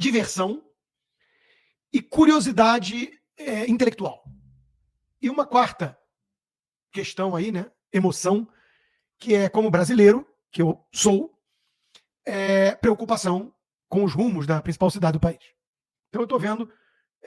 diversão e curiosidade intelectual. E uma quarta questão aí, né? Emoção, que é, como brasileiro, que eu sou, preocupação com os rumos da principal cidade do país. Então eu estou vendo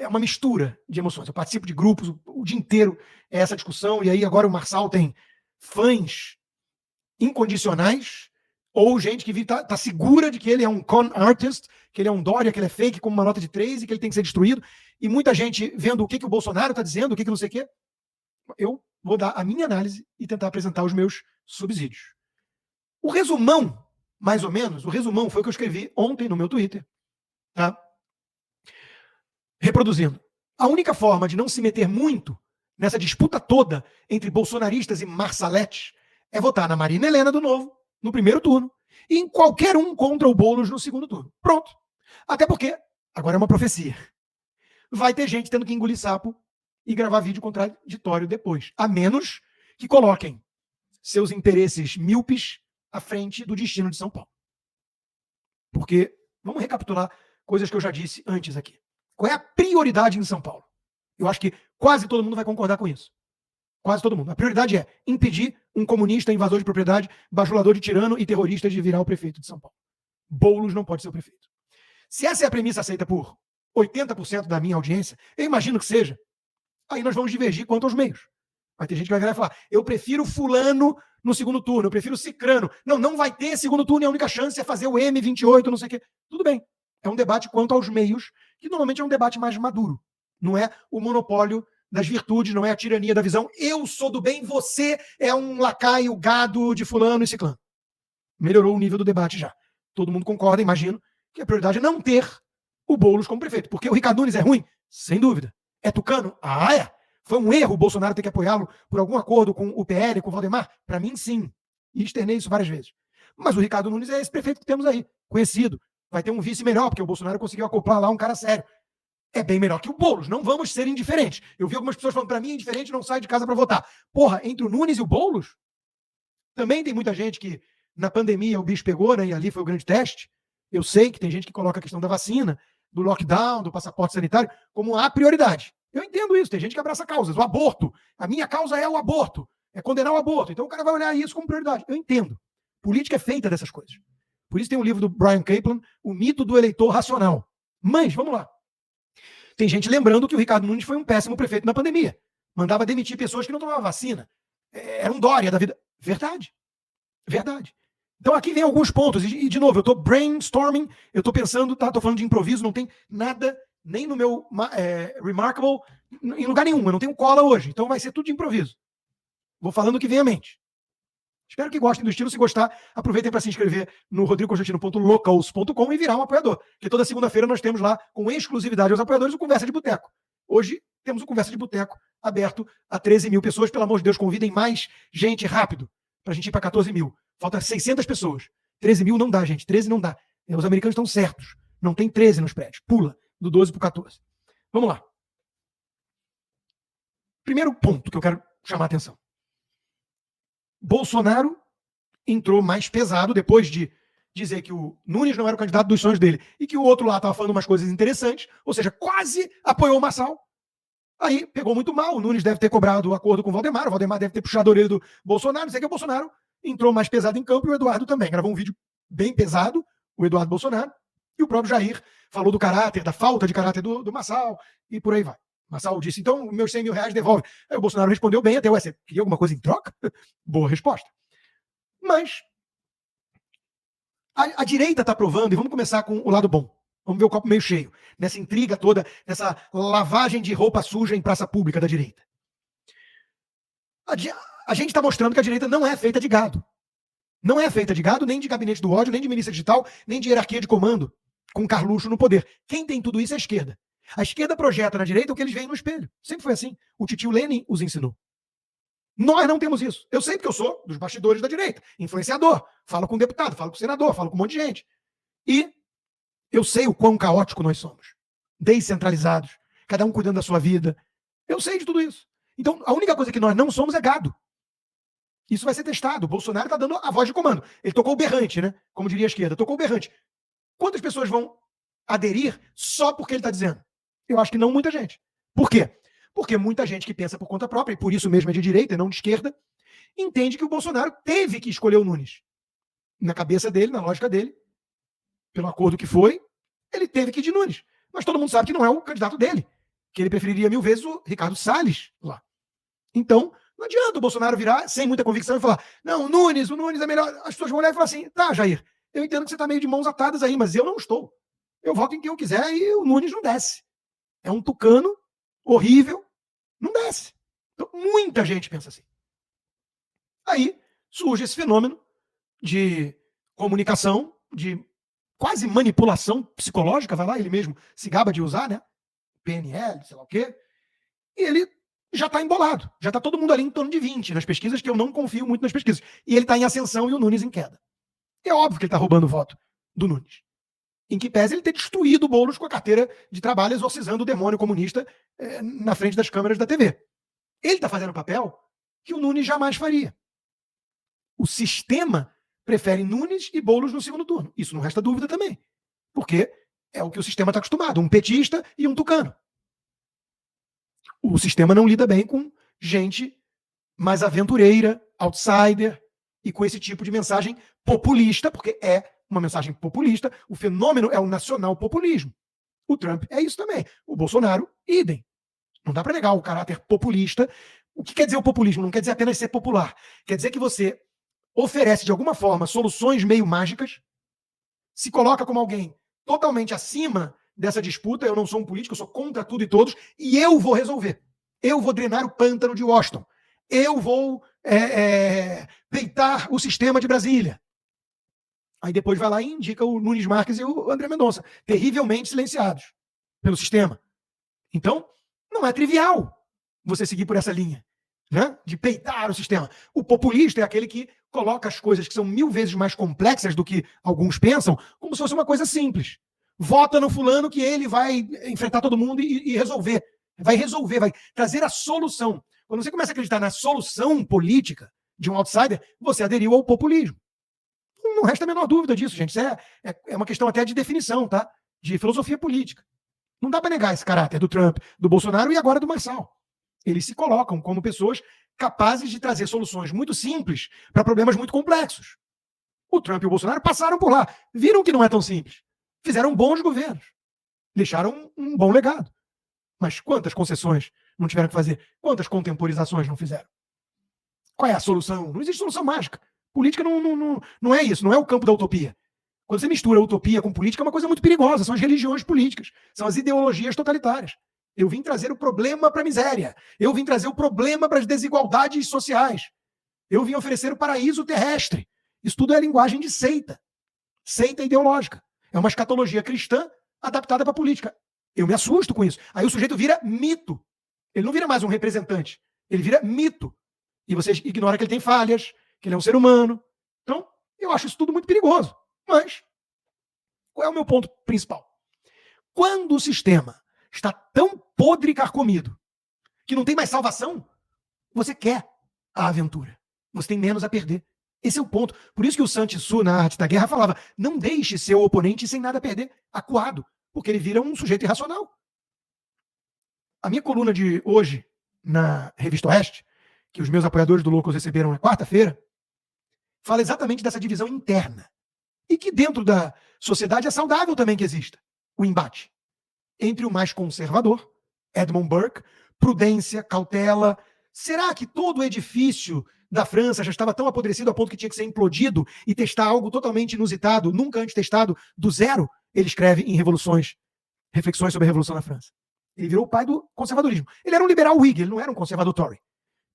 uma mistura de emoções. Eu participo de grupos o dia inteiro, essa discussão, e aí agora o Marçal tem fãs incondicionais, ou gente que tá segura de que ele é um con artist, que ele é um Dória, que ele é fake como uma nota de 3 e que ele tem que ser destruído, e muita gente vendo o que o Bolsonaro está dizendo, o que não sei o quê. Eu vou dar a minha análise e tentar apresentar os meus subsídios. O resumão, mais ou menos, o resumão foi o que eu escrevi ontem no meu Twitter, tá? Reproduzindo. A única forma de não se meter muito nessa disputa toda entre bolsonaristas e marçaletes é votar na Marina Helena do Novo, no primeiro turno, e em qualquer um contra o Boulos no segundo turno. Pronto. Até porque, agora é uma profecia, vai ter gente tendo que engolir sapo e gravar vídeo contraditório depois. A menos que coloquem seus interesses míopes à frente do destino de São Paulo. Porque, vamos recapitular coisas que eu já disse antes aqui. Qual é a prioridade em São Paulo? Eu acho que quase todo mundo vai concordar com isso. Quase todo mundo. A prioridade é impedir um comunista, invasor de propriedade, bajulador de tirano e terrorista de virar o prefeito de São Paulo. Boulos não pode ser o prefeito. Se essa é a premissa aceita por 80% da minha audiência, eu imagino que seja, aí nós vamos divergir quanto aos meios. Vai ter gente que vai virar e falar, eu prefiro fulano no segundo turno, eu prefiro cicrano. Não vai ter segundo turno e a única chance é fazer o M28, não sei o quê. Tudo bem. É um debate quanto aos meios, que normalmente é um debate mais maduro. Não é o monopólio das virtudes, não é a tirania da visão. Eu sou do bem, você é um lacaio, gado de fulano e ciclano. Melhorou o nível do debate já. Todo mundo concorda, imagino, que a prioridade é não ter o Boulos como prefeito. Porque o Ricardo Nunes é ruim? Sem dúvida. É tucano? Ah, é. Foi um erro o Bolsonaro ter que apoiá-lo por algum acordo com o PL, com o Valdemar? Para mim, sim. E externei isso várias vezes. Mas o Ricardo Nunes é esse prefeito que temos aí, conhecido. Vai ter um vice melhor, porque o Bolsonaro conseguiu acoplar lá um cara sério. É bem melhor que o Boulos. Não vamos ser indiferentes. Eu vi algumas pessoas falando, para mim é indiferente, não sai de casa para votar. Porra, entre o Nunes e o Boulos, também tem muita gente que na pandemia o bicho pegou, né, e ali foi o grande teste. Eu sei que tem gente que coloca a questão da vacina, do lockdown, do passaporte sanitário, como a prioridade. Eu entendo isso. Tem gente que abraça causas. O aborto. A minha causa é o aborto. É condenar o aborto. Então o cara vai olhar isso como prioridade. Eu entendo. Política é feita dessas coisas. Por isso tem um livro do Brian Kaplan, O Mito do Eleitor Racional. Mas, vamos lá. Tem gente lembrando que o Ricardo Nunes foi um péssimo prefeito na pandemia. Mandava demitir pessoas que não tomavam vacina. Era um Dória da vida. Verdade. Verdade. Então aqui vem alguns pontos. E de novo, eu estou brainstorming, eu estou pensando, tá? Estou falando de improviso, não tem nada, nem no meu Remarkable, em lugar nenhum. Eu não tenho cola hoje. Então vai ser tudo de improviso. Vou falando o que vem à mente. Espero que gostem do estilo. Se gostar, aproveitem para se inscrever no rodrigoconstantino.locals.com e virar um apoiador. Porque toda segunda-feira nós temos lá, com exclusividade aos apoiadores, o Conversa de Boteco. Hoje temos o Conversa de Boteco aberto a 13 mil pessoas. Pelo amor de Deus, convidem mais gente rápido para a gente ir para 14 mil. Falta 600 pessoas. 13 mil não dá, gente. 13 não dá. Os americanos estão certos. Não tem 13 nos prédios. Pula do 12 para o 14. Vamos lá. Primeiro ponto que eu quero chamar a atenção. Bolsonaro entrou mais pesado depois de dizer que o Nunes não era o candidato dos sonhos dele e que o outro lá estava falando umas coisas interessantes, ou seja, quase apoiou o Marçal. Aí pegou muito mal, o Nunes deve ter cobrado o acordo com o Valdemar deve ter puxado a orelha do Bolsonaro, não sei o que, o Bolsonaro entrou mais pesado em campo e o Eduardo também. Gravou um vídeo bem pesado, o Eduardo Bolsonaro, e o próprio Jair falou do caráter, da falta de caráter do Marçal, e por aí vai. Marçal disse, então, meus 100 mil reais devolve. Aí o Bolsonaro respondeu bem, até, você queria alguma coisa em troca? Boa resposta. Mas a direita está provando, e vamos começar com o lado bom. Vamos ver o copo meio cheio, nessa intriga toda, nessa lavagem de roupa suja em praça pública da direita. A gente está mostrando que a direita não é feita de gado. Não é feita de gado, nem de gabinete do ódio, nem de milícia digital, nem de hierarquia de comando, com Carluxo no poder. Quem tem tudo isso é a esquerda. A esquerda projeta na direita o que eles veem no espelho. Sempre foi assim. O titio Lenin os ensinou. Nós não temos isso. Eu sei porque eu sou dos bastidores da direita. Influenciador. Falo com deputado, falo com senador, falo com um monte de gente. E eu sei o quão caótico nós somos. Descentralizados. Cada um cuidando da sua vida. Eu sei de tudo isso. Então, a única coisa que nós não somos é gado. Isso vai ser testado. O Bolsonaro está dando a voz de comando. Ele tocou o berrante, né? Como diria a esquerda. Tocou o berrante. Quantas pessoas vão aderir só porque ele está dizendo? Eu acho que não muita gente. Por quê? Porque muita gente que pensa por conta própria, e por isso mesmo é de direita e não de esquerda, entende que o Bolsonaro teve que escolher o Nunes. Na cabeça dele, na lógica dele, pelo acordo que foi, ele teve que ir de Nunes. Mas todo mundo sabe que não é o candidato dele, que ele preferiria 1000 vezes o Ricardo Salles lá. Então, não adianta o Bolsonaro virar sem muita convicção e falar, não, o Nunes é melhor. As pessoas vão olhar e falar assim, tá, Jair, eu entendo que você está meio de mãos atadas aí, mas eu não estou. Eu voto em quem eu quiser e o Nunes não desce. É um tucano horrível, não desce. Então, muita gente pensa assim. Aí surge esse fenômeno de comunicação, de quase manipulação psicológica, vai lá, ele mesmo se gaba de usar, né? PNL, sei lá o quê. E ele já está embolado. Já está todo mundo ali em torno de 20 nas pesquisas, que eu não confio muito nas pesquisas. E ele está em ascensão e o Nunes em queda. É óbvio que ele está roubando o voto do Nunes. Em que pese ele ter destruído o Boulos com a carteira de trabalho, exorcizando o demônio comunista na frente das câmeras da TV. Ele está fazendo o papel que o Nunes jamais faria. O sistema prefere Nunes e Boulos no segundo turno. Isso não resta dúvida também. Porque é o que o sistema está acostumado. Um petista e um tucano. O sistema não lida bem com gente mais aventureira, outsider, e com esse tipo de mensagem populista, porque é uma mensagem populista. O fenômeno é o nacional-populismo. O Trump é isso também. O Bolsonaro, idem. Não dá para negar o caráter populista. O que quer dizer o populismo? Não quer dizer apenas ser popular. Quer dizer que você oferece, de alguma forma, soluções meio mágicas, se coloca como alguém totalmente acima dessa disputa. Eu não sou um político, eu sou contra tudo e todos, e eu vou resolver. Eu vou drenar o pântano de Washington. Eu vou peitar o sistema de Brasília. Aí depois vai lá e indica o Nunes Marques e o André Mendonça, terrivelmente silenciados pelo sistema. Então, não é trivial você seguir por essa linha, né? De peitar o sistema. O populista é aquele que coloca as coisas que são 1000 vezes mais complexas do que alguns pensam, como se fosse uma coisa simples. Vota no fulano que ele vai enfrentar todo mundo e resolver. Vai resolver, vai trazer a solução. Quando você começa a acreditar na solução política de um outsider, você aderiu ao populismo. Não resta a menor dúvida disso, gente. Isso é uma questão até de definição, tá? De filosofia política. Não dá para negar esse caráter do Trump, do Bolsonaro e agora do Marçal. Eles se colocam como pessoas capazes de trazer soluções muito simples para problemas muito complexos. O Trump e o Bolsonaro passaram por lá, viram que não é tão simples. Fizeram bons governos. Deixaram um bom legado. Mas quantas concessões não tiveram que fazer? Quantas contemporizações não fizeram? Qual é a solução? Não existe solução mágica. Política não é isso, não é o campo da utopia. Quando você mistura utopia com política, é uma coisa muito perigosa. São as religiões políticas, são as ideologias totalitárias. Eu vim trazer o problema para a miséria. Eu vim trazer o problema para as desigualdades sociais. Eu vim oferecer o paraíso terrestre. Isso tudo é linguagem de seita. Seita ideológica. É uma escatologia cristã adaptada para a política. Eu me assusto com isso. Aí o sujeito vira mito. Ele não vira mais um representante. Ele vira mito. E você ignora que ele tem falhas, que ele é um ser humano. Então, eu acho isso tudo muito perigoso. Mas, qual é o meu ponto principal? Quando o sistema está tão podre e carcomido que não tem mais salvação, você quer a aventura. Você tem menos a perder. Esse é o ponto. Por isso que o Sun Tzu, na Arte da Guerra, falava: não deixe seu oponente sem nada a perder, acuado, porque ele vira um sujeito irracional. A minha coluna de hoje, na Revista Oeste, que os meus apoiadores do Loucos receberam na quarta-feira, fala exatamente dessa divisão interna. E que dentro da sociedade é saudável também que exista o embate entre o mais conservador, Edmund Burke, prudência, cautela. Será que todo o edifício da França já estava tão apodrecido a ponto que tinha que ser implodido e testar algo totalmente inusitado, nunca antes testado, do zero? Ele escreve em Reflexões sobre a Revolução na França. Ele virou o pai do conservadorismo. Ele era um liberal Whig, ele não era um conservador Tory.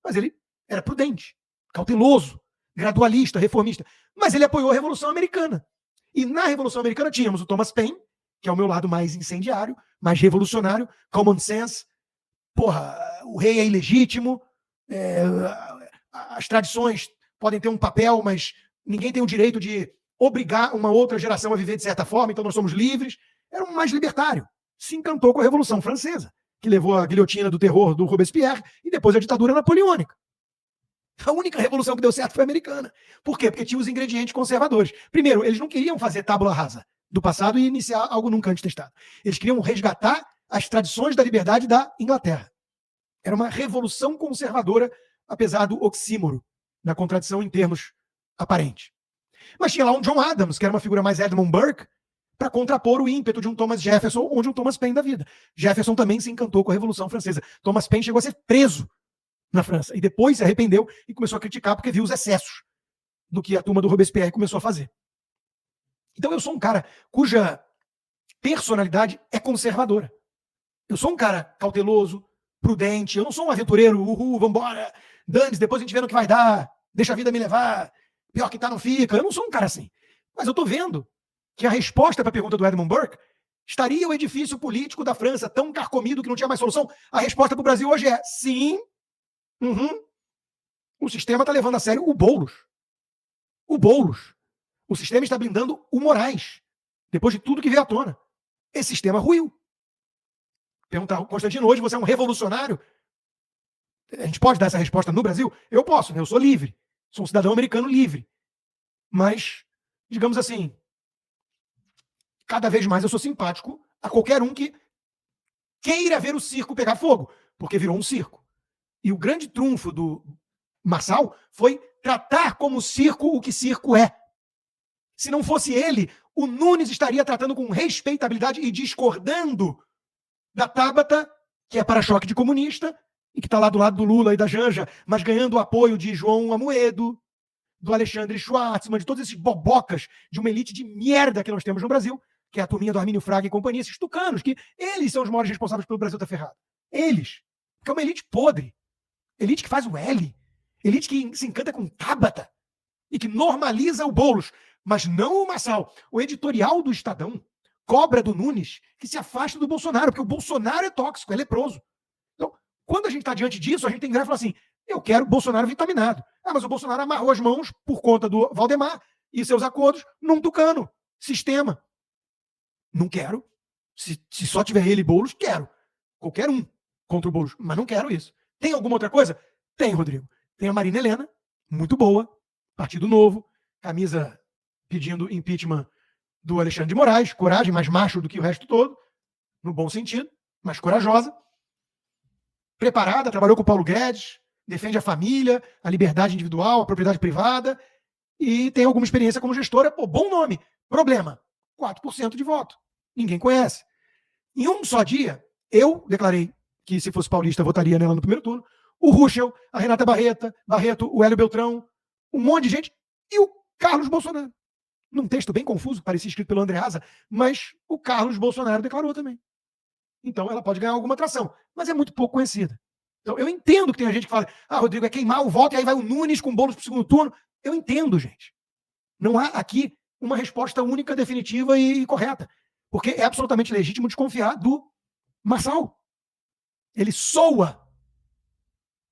Mas ele era prudente, cauteloso, gradualista, reformista. Mas ele apoiou a Revolução Americana. E na Revolução Americana tínhamos o Thomas Paine, que é o meu lado mais incendiário, mais revolucionário, common sense, o rei é ilegítimo, as tradições podem ter um papel, mas ninguém tem o direito de obrigar uma outra geração a viver de certa forma, então nós somos livres. Era um mais libertário. Se encantou com a Revolução Francesa, que levou a guilhotina do terror do Robespierre e depois a ditadura napoleônica. A única revolução que deu certo foi a americana. Por quê? Porque tinha os ingredientes conservadores. Primeiro, eles não queriam fazer tábula rasa. do passado e iniciar algo nunca antes testado. Eles queriam resgatar as tradições da liberdade da Inglaterra. Era uma revolução conservadora, apesar do oxímoro, da contradição em termos aparentes. Mas tinha lá um John Adams, que era uma figura mais Edmund Burke, para contrapor o ímpeto de um Thomas Jefferson ou de um Thomas Paine da vida. Jefferson também se encantou com a Revolução Francesa. Thomas Paine chegou a ser preso na França e depois se arrependeu e começou a criticar porque viu os excessos do que a turma do Robespierre começou a fazer. Então eu sou um cara cuja personalidade é conservadora. Eu sou um cara cauteloso, prudente, eu não sou um aventureiro, vambora, dane-se, depois a gente vê no que vai dar, deixa a vida me levar, pior que tá não fica. Eu não sou um cara assim. Mas eu tô vendo que a resposta para a pergunta do Edmund Burke estaria o edifício político da França tão carcomido que não tinha mais solução? A resposta para o Brasil hoje é sim. O sistema está levando a sério o Boulos. O Boulos. O sistema está blindando o Moraes. Depois de tudo que veio à tona. Esse sistema ruiu. Perguntar, Constantino, hoje você é um revolucionário? A gente pode dar essa resposta no Brasil? Eu posso, né? Eu sou livre. Sou um cidadão americano livre. Mas, digamos assim, cada vez mais eu sou simpático a qualquer um que queira ver o circo pegar fogo, porque virou um circo. E o grande trunfo do Marçal foi tratar como circo o que circo é. Se não fosse ele, o Nunes estaria tratando com respeitabilidade e discordando da Tabata, que é para-choque de comunista, e que está lá do lado do Lula e da Janja, mas ganhando o apoio de João Amoedo, do Alexandre Schwartzman, de todos esses bobocas de uma elite de merda que nós temos no Brasil, que é a turminha do Armínio Fraga e companhia, esses tucanos, que eles são os maiores responsáveis pelo Brasil estar ferrado. Eles. Porque é uma elite podre. Elite que faz o L. Elite que se encanta com Tabata e que normaliza o Boulos, mas não o Marçal. O editorial do Estadão cobra do Nunes que se afasta do Bolsonaro, porque o Bolsonaro é tóxico, é leproso. Então, quando a gente está diante disso, a gente tem que virar e falar assim, eu quero Bolsonaro vitaminado. Ah, mas o Bolsonaro amarrou as mãos por conta do Valdemar e seus acordos num tucano. Sistema. Não quero. Se só tiver ele e Boulos, quero. Qualquer um contra o Boulos, mas não quero isso. Tem alguma outra coisa? Tem, Rodrigo. Tem a Marina Helena, muito boa, Partido Novo, camisa pedindo impeachment do Alexandre de Moraes, coragem, mais macho do que o resto todo, no bom sentido, mais corajosa, preparada, trabalhou com o Paulo Guedes, defende a família, a liberdade individual, a propriedade privada, e tem alguma experiência como gestora. Pô, bom nome. Problema, 4% de voto. Ninguém conhece. Em um só dia, eu declarei que, se fosse paulista, votaria nela no primeiro turno. O Ruschel, a Renata Barreto, o Hélio Beltrão, um monte de gente, e o Carlos Bolsonaro. Num texto bem confuso, parecia escrito pelo Andreasa, mas o Carlos Bolsonaro declarou também. Então ela pode ganhar alguma atração, mas é muito pouco conhecida. Então eu entendo que tem gente que fala, Rodrigo, é queimar o voto e aí vai o Nunes com Boulos para o segundo turno. Eu entendo, gente. Não há aqui uma resposta única, definitiva e correta. Porque é absolutamente legítimo desconfiar do Marçal. Ele soa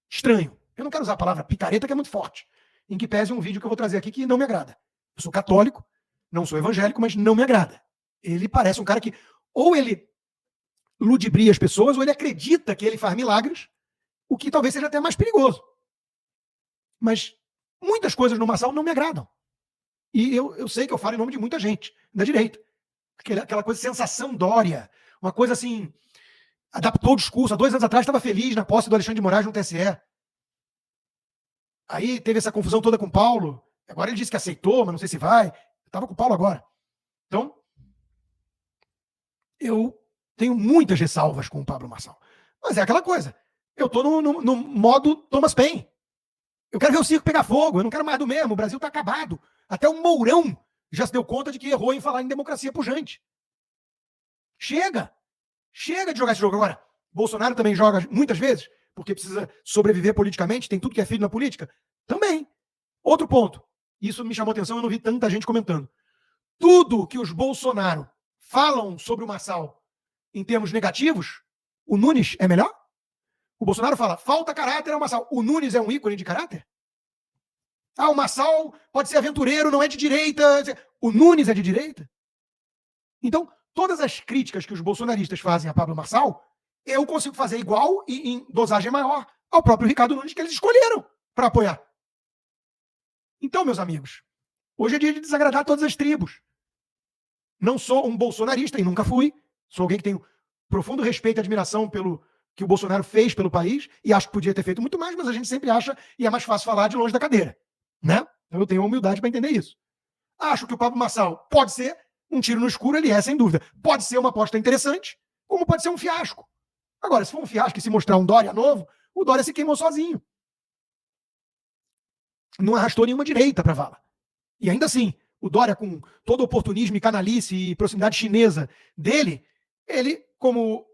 estranho. Eu não quero usar a palavra picareta, que é muito forte. Em que pese um vídeo que eu vou trazer aqui que não me agrada. Eu sou católico, não sou evangélico, mas não me agrada. Ele parece um cara que ou ele ludibria as pessoas, ou ele acredita que ele faz milagres, o que talvez seja até mais perigoso. Mas muitas coisas no Marçal não me agradam. E eu sei que eu falo em nome de muita gente da direita. Aquela coisa de sensação Dória, uma coisa assim, adaptou o discurso. Há 2 anos atrás estava feliz na posse do Alexandre de Moraes no TSE. Aí teve essa confusão toda com o Paulo. Agora ele disse que aceitou, mas não sei se vai. Eu estava com o Paulo agora. Então, eu tenho muitas ressalvas com o Pablo Marçal. Mas é aquela coisa. Eu estou no modo Thomas Paine. Eu quero ver o circo pegar fogo. Eu não quero mais do mesmo. O Brasil está acabado. Até o Mourão já se deu conta de que errou em falar em democracia pujante. Chega. Chega de jogar esse jogo. Agora, Bolsonaro também joga muitas vezes, porque precisa sobreviver politicamente, tem tudo que é filho na política. Também. Outro ponto. Isso me chamou a atenção, eu não vi tanta gente comentando. Tudo que os Bolsonaro falam sobre o Marçal em termos negativos, o Nunes é melhor? O Bolsonaro fala, falta caráter ao Marçal. O Nunes é um ícone de caráter? O Marçal pode ser aventureiro, não é de direita. O Nunes é de direita? Então, todas as críticas que os bolsonaristas fazem a Pablo Marçal, eu consigo fazer igual e em dosagem maior ao próprio Ricardo Nunes, que eles escolheram para apoiar. Então, meus amigos, hoje é dia de desagradar todas as tribos. Não sou um bolsonarista e nunca fui. Sou alguém que tem profundo respeito e admiração pelo que o Bolsonaro fez pelo país e acho que podia ter feito muito mais, mas a gente sempre acha e é mais fácil falar de longe da cadeira, né? Então eu tenho a humildade para entender isso. Acho que o Pablo Marçal pode ser um tiro no escuro, ele é, sem dúvida. Pode ser uma aposta interessante, como pode ser um fiasco. Agora, se for um fiasco e se mostrar um Dória novo, o Dória se queimou sozinho. Não arrastou nenhuma direita para a vala. E ainda assim, o Dória, com todo o oportunismo e canalice e proximidade chinesa dele, ele, como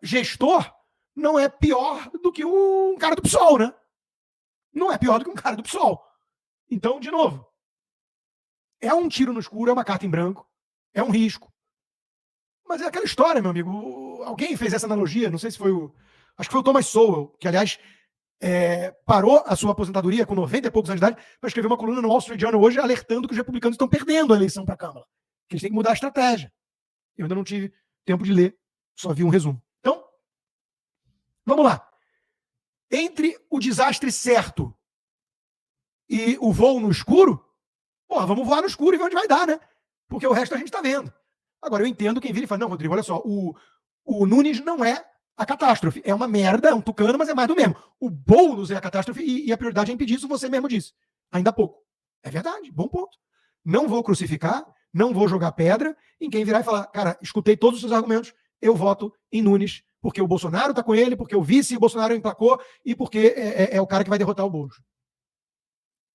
gestor, não é pior do que um cara do PSOL, né? Não é pior do que um cara do PSOL. Então, de novo, é um tiro no escuro, é uma carta em branco, é um risco. Mas é aquela história, meu amigo. Alguém fez essa analogia, não sei se foi o... Acho que foi o Thomas Sowell, que, aliás, parou a sua aposentadoria com 90 e poucos anos de idade para escrever uma coluna no Wall Street Journal hoje alertando que os republicanos estão perdendo a eleição para a Câmara. Que eles têm que mudar a estratégia. Eu ainda não tive tempo de ler, só vi um resumo. Então, vamos lá. Entre o desastre certo e o voo no escuro, porra, vamos voar no escuro e ver onde vai dar, né? Porque o resto a gente está vendo. Agora, eu entendo quem vira e fala, não, Rodrigo, olha só, o Nunes não é a catástrofe. É uma merda, é um tucano, mas é mais do mesmo. O Boulos é a catástrofe e a prioridade é impedir isso, você mesmo disse. Ainda há pouco. É verdade, bom ponto. Não vou crucificar, não vou jogar pedra em quem virar e falar, cara, escutei todos os seus argumentos, eu voto em Nunes, porque o Bolsonaro está com ele, porque o vice o Bolsonaro emplacou e porque é o cara que vai derrotar o Boulos.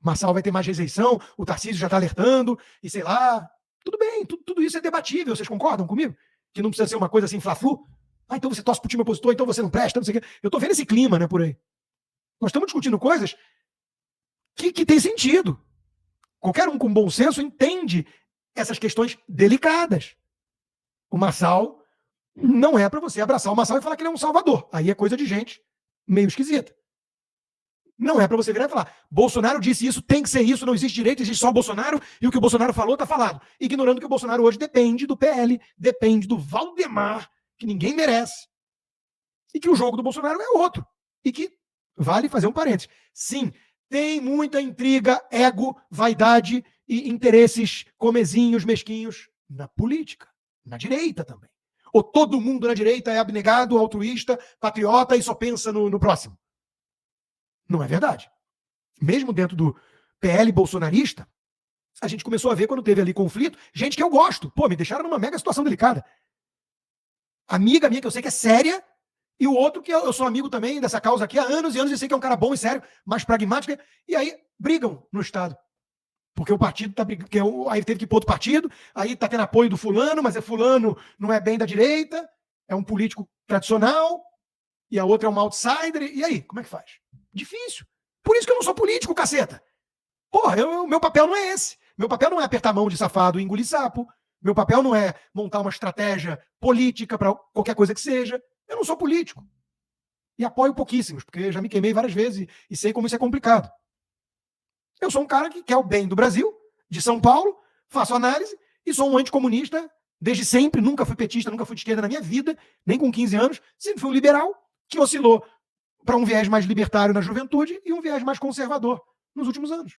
Marçal vai ter mais rejeição, o Tarcísio já está alertando, e sei lá. Tudo bem, tudo isso é debatível, vocês concordam comigo? Que não precisa ser uma coisa assim, fla-flu. Ah, então você torce pro time opositor, então você não presta, não sei o quê. Eu tô vendo esse clima, né, por aí. Nós estamos discutindo coisas que tem sentido. Qualquer um com bom senso entende essas questões delicadas. O Marçal não é para você abraçar o Marçal e falar que ele é um salvador. Aí é coisa de gente meio esquisita. Não é para você virar e falar, Bolsonaro disse isso, tem que ser isso, não existe direito, existe só o Bolsonaro, e o que o Bolsonaro falou está falado. Ignorando que o Bolsonaro hoje depende do PL, depende do Valdemar, que ninguém merece, e que o jogo do Bolsonaro é outro. E que vale fazer um parênteses. Sim, tem muita intriga, ego, vaidade e interesses comezinhos, mesquinhos na política, na direita também. Ou todo mundo na direita é abnegado, altruísta, patriota e só pensa no próximo. Não é verdade. Mesmo dentro do PL bolsonarista, a gente começou a ver, quando teve ali conflito, gente que eu gosto. Pô, me deixaram numa mega situação delicada. Amiga minha que eu sei que é séria, e o outro que eu sou amigo também dessa causa aqui há anos e anos, e sei que é um cara bom e sério, mais pragmático, e aí brigam no Estado. Porque o partido tá brigando, aí teve que ir para outro partido, aí tá tendo apoio do fulano, mas fulano não é bem da direita, é um político tradicional, e a outra é uma outsider, e aí, como é que faz? Difícil. Por isso que eu não sou político, caceta. Porra, meu papel não é esse. Meu papel não é apertar a mão de safado e engolir sapo. Meu papel não é montar uma estratégia política para qualquer coisa que seja. Eu não sou político. E apoio pouquíssimos, porque já me queimei várias vezes e sei como isso é complicado. Eu sou um cara que quer o bem do Brasil, de São Paulo, faço análise e sou um anticomunista desde sempre. Nunca fui petista, nunca fui de esquerda na minha vida, nem com 15 anos. Sempre fui um liberal que oscilou para um viés mais libertário na juventude e um viés mais conservador nos últimos anos.